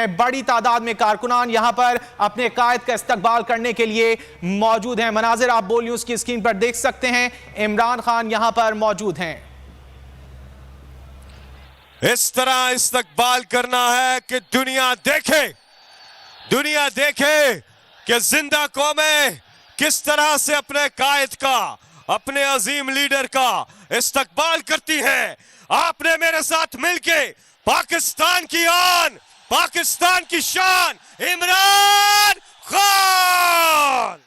हैं। बड़ी तादाद में कारकुनान यहां पर अपने कायद का इस्तकबाल करने के लिए मौजूद हैं। मनाजिर आप बोल न्यूज की स्क्रीन पर देख सकते हैं। इमरान खान यहां पर मौजूद हैं। इस तरह इस्तकबाल करना है कि दुनिया देखे कि जिंदा कौमें किस तरह से अपने कायद का, अपने अजीम लीडर का इस्तकबाल करती हैं। आपने मेरे साथ मिलके पाकिस्तान की आन, पाकिस्तान की शान इमरान खान